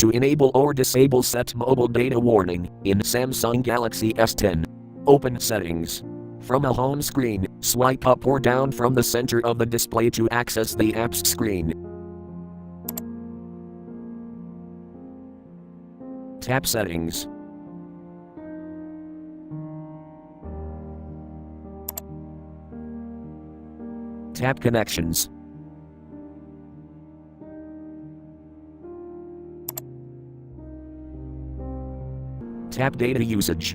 to enable or disable set mobile data warning in Samsung Galaxy S10. Open Settings. From a home screen, swipe up or down from the center of the display to access the apps screen. Tap Settings. Tap Connections. Tap Data Usage.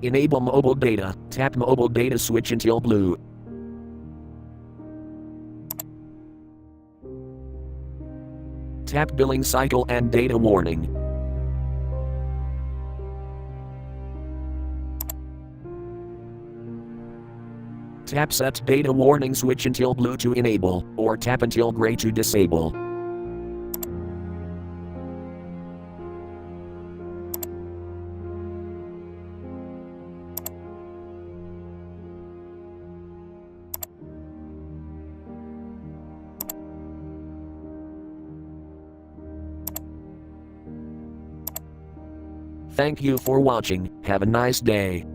Enable mobile data. Tap mobile data switch until blue. Tap billing cycle and data warning. Tap set data warning switch until blue to enable, or tap until gray to disable. Thank you for watching. Have a nice day.